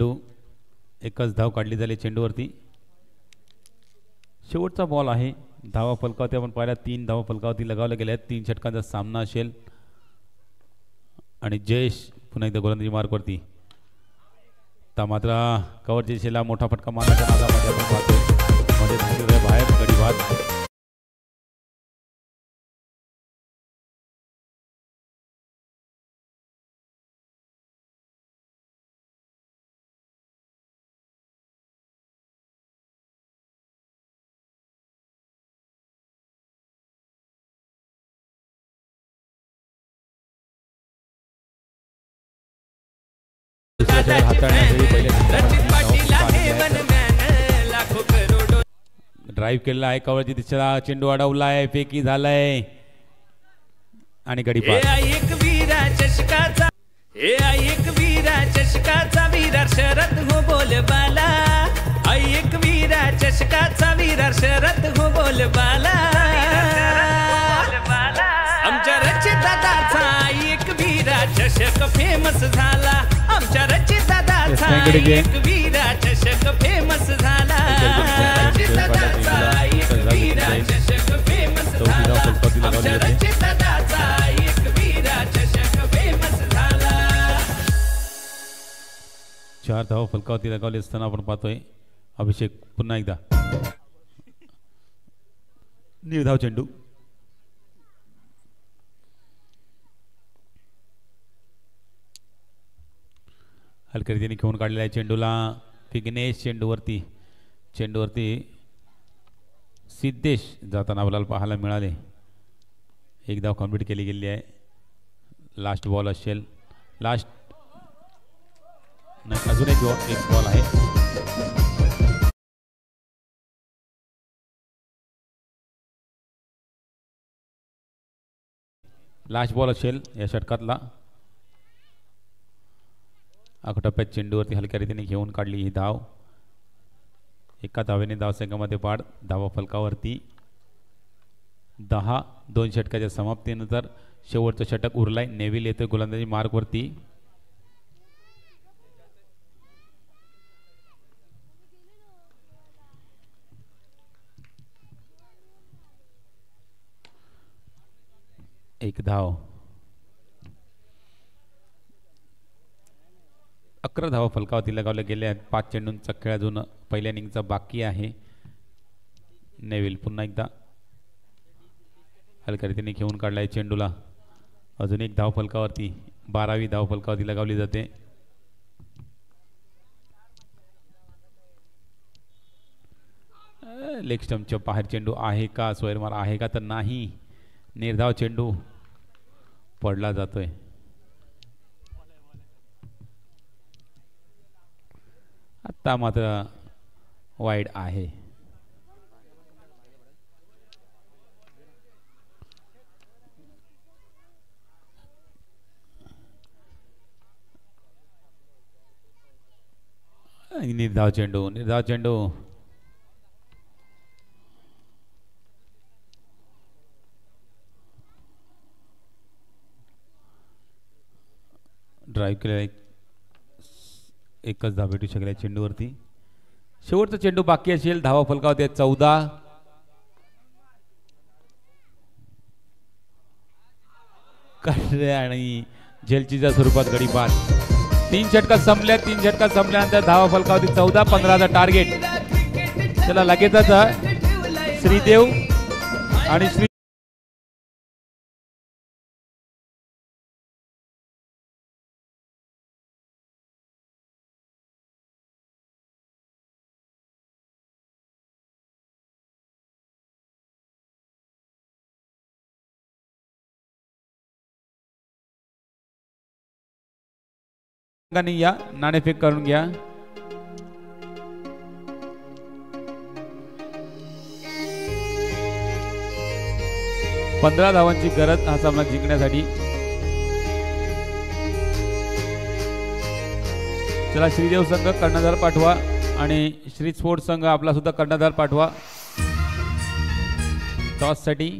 एकच धाव काढली झाली चेंडूवरती. शेवटचा बॉल आहे. धावा फलकावती आपण पाहिला 3 धावा फलकावती लगावल्या गेल्या आहेत. 3 षटकांचा सामना असेल आणि जयेश पुन्हा एकदा गोलंदाजी मार्कवरती. तर मात्र कव्हरच्या दिशेला मोठा फटका मारण्याच्या नादामध्ये आपण पाहतोय मध्ये बाहेर गडी बाद. ड्राईव्ह केलेला आहे कवळची दिशेला. चेंडू अडवला आहे. फेकी झालाय आणि गडी बाद. एक वीरा चषकाचा विरार शरद हो बोल बाला. एक वीरा चषकाचा विरार शरद हो बोल बाला. आमच्या रचित दादाचा एक वीरा चषक फेमस झाला. आमच्या रचित दादाचा एक वीरा चषक फेमस झाला. रचित दादाचा एक वीरा चषक फेमस झाला. आमच्या रचित दादाचा एक वीरा चषक फेमस झाला. 4 धावा फलकावती लगावली असताना आपण पाहतोय अभिषेक पुन्हा एकदा निर्धाव चेंडू. हलक्या रीतीने घेऊन काढलेला आहे चेंडूला. विघ्नेश चेंडूवरती सिद्धेश जाताना आपल्याला पाहायला मिळाले. एक धाव कंप्लीट केली गेली आहे. लास्ट बॉल असेल. लास्ट नाही अजून एक बॉल आहे. लास्ट बॉल असेल या षटकातला. टप्प्यात चेंडूवरती हलक्या रीतीने घेऊन काढली ही धाव. एका धावेने धावसंख्येमध्ये वाढ. धावा फलकावरती 10. 2 षटकाच्या समाप्तीनंतर शेवटचं षटक उरलाय. नेव्हिल येतोय गोलंदाजी मार्कवरती. एक धाव. 11 धावा फलकावती लगावल्या गेल्या आहेत. 5 चेंडूंचा खेळ अजून पहिल्या इनिंगचा बाकी आहे. नेव्हिल पुन्हा एकदा हलक्या रीतीने घेऊन काढलाय चेंडूला. अजून एक धाव फलकावरती. 12वी धाव फलकावरती लगावली जाते. लेग स्टंपच्या बाहेर चेंडू आहे का? स्वैरमार आहे का? तर नाही. निर्धाव चेंडू पडला जातोय. आता मात्र वाईड आहे. निर्धाव चेंडू ड्राईव्ह केलेला. एकच धाव भेटू शकल्या चेंडूवरती. शेवटचा चेंडू बाकी असेल. धावा फलकावते 14. आणि झेलचीच्या स्वरूपात गडी बाद. 3 षटकात संपल्या. 3 षटकात संपल्यानंतर धावा फलकावती 14. 15चा टार्गेट. त्याला लगेचच श्रीदेव आणि श्री या नाणेफेक करून घ्या. पंधरा धावांची गरज हा सामना जिंकण्यासाठी. चला श्रीदेव संघ कर्णधार पाठवा आणि श्री स्पोर्ट्स संघ आपला सुद्धा कर्णधार पाठवा टॉस साठी.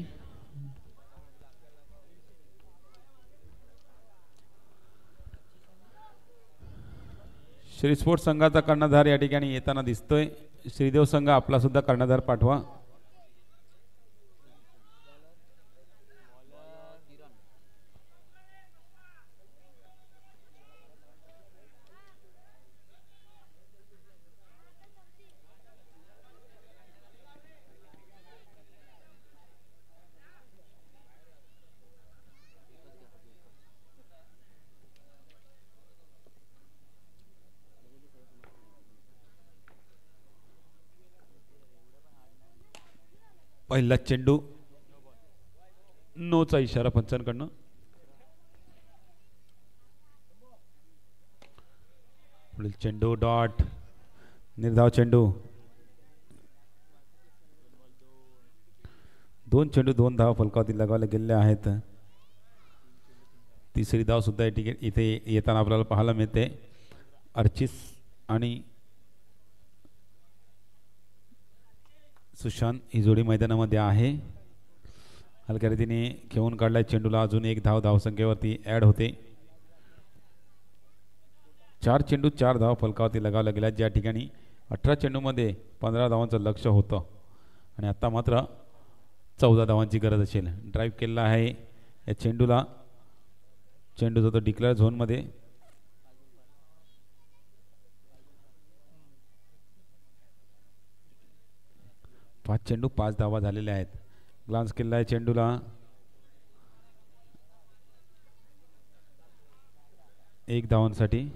श्री स्पोर्ट्स संघाचा कर्णधार या ठिकाणी येताना दिसतोय. श्रीदेव संघ आपला सुद्धा कर्णधार पाठवा. पहिला चेंडू नोचा इशारा पंचांकडनं. पुढील चेंडू डॉट निर्धाव चेंडू. 2 चेंडू 2 धावा फलकावरती लगावले गेलेले आहेत. तिसरी धाव सुद्धा इथे येताना आपल्याला पाहायला मिळते. अर्चिस आणि सुशांत ही जोडी मैदानामध्ये आहे. हलक्या रीतीने खेळून काढलाय चेंडूला. अजून एक धाव धावसंख्येवरती ॲड होते. 4 चेंडू 4 धाव फलकावरती लगावल्या गेल्या. ज्या ठिकाणी 18 चेंडूमध्ये 15 धावांचं लक्ष होतं आणि आता मात्र 14 धावांची गरज असेल. ड्राईव्ह केलेला आहे या चेंडूला. चेंडू जातो डिक्लेअर झोनमध्ये. पाच चेंडू 5 धावा झालेल्या आहेत. ग्लान्स केलेला आहे चेंडूला. एक धावांसाठी.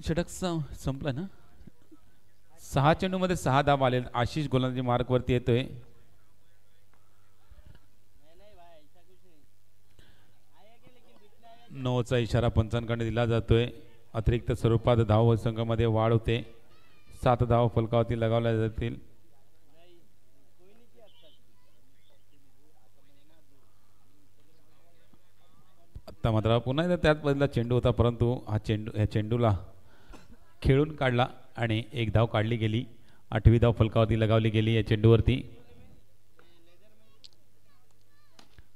षटक संपलं ना. 6 चेंडूमध्ये 6 धाव आले. आशिष गोलंदाजी मार्कवरती येतोय. नोचा इशारा पंचांकडे दिला जातोय. अतिरिक्त स्वरूपात धाव संघामध्ये वाढ होते. 7 धाव फलकावरती लगावल्या जातील. आता मात्र पुन्हा एकदा त्याच बदला चेंडू होता, परंतु ह्या चेंडूला खेळून काढला आणि एक धाव काढली गेली. 8वी धाव फलकावरती लगावली गेली या चेंडूवरती.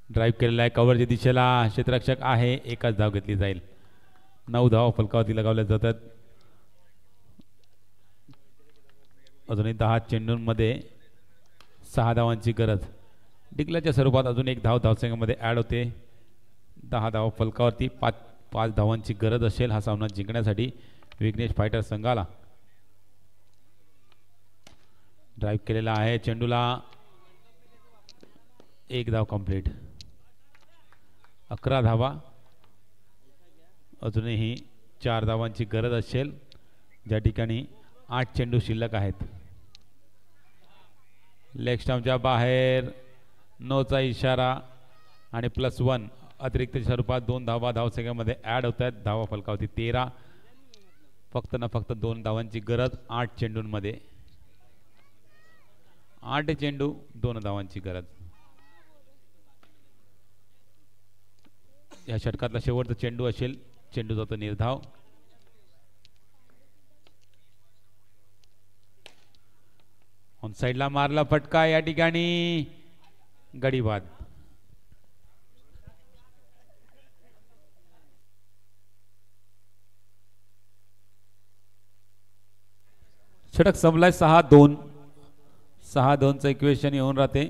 ड्राईव्ह केलेला आहे कव्हरच्या दिशेला. क्षेत्ररक्षक आहे. एकच धाव घेतली जाईल. 9 धाव फलकावरती लगावल्या जातात. अजूनही 10 चेंडूंमध्ये 6 धावांची गरज. डिक्लेअरच्या स्वरूपात अजून एक धाव धावसंघामध्ये ॲड होते. 10 धाव फलकावरती 5 धावांची गरज असेल हा सामना जिंकण्यासाठी विघ्नेश फायटर संघाला. ड्राईव्ह केलेला आहे चेंडूला. एक धाव कंप्लीट. 11 धावा. अजूनही 4 धावांची गरज असेल. ज्या ठिकाणी 8 चेंडू शिल्लक आहेत. लेग स्टंपच्या बाहेर. नोचा इशारा आणि +1 अतिरिक्त स्वरूपात 2 धावा धावसंख्येमध्ये ॲड होत आहेत. धावा फलकावरती 13. फक्त ना फक्त 2 धावांची गरज 8 चेंडूंमध्ये. 8 चेंडू 2 धावांची गरज. या षटकातला शेवटचा चेंडू असेल. चेंडू जातो निर्धाव. ऑन साइडला मारला फटका. या ठिकाणी गडी बाद. षटक संपलाय. 6-2. 6-2चं इक्वेशन येऊन राहते.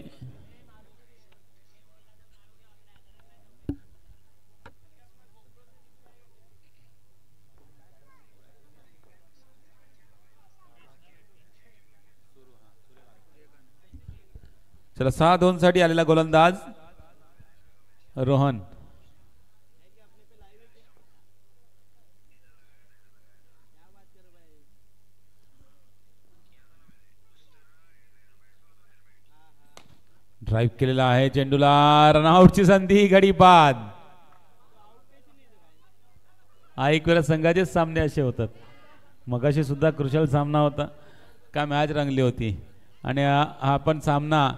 चला 6-2 साठी आलेला गोलंदाज रोहन. ड्राईव्ह केलेला आहे चेंडूला. रनआउटची संधी. गडी बाद. एक वेळा संघाचे सामने असे होतात. मगाशी सुद्धा क्रुशल सामना होता का मॅच रंगली होती आणि हा पण सामना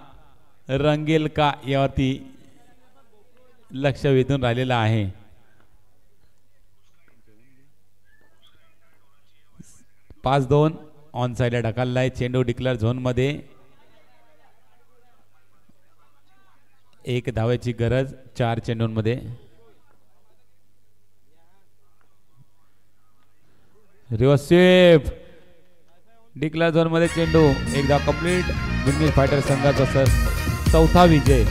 रंगेल का यावरती लक्ष वेधून राहिलेलं आहे. 5-2 ऑन साइडला ढकललाय. चेंडू डिक्लेअर झोन मध्ये. 1 धावेची गरज 4 चेंडूंमध्ये. रिव्हर्स स्वीप डिक्लेअर झोन मध्ये चेंडू. 1 धाव कंप्लीट. विंगेज फायटर संघाचा सर 4था विजय.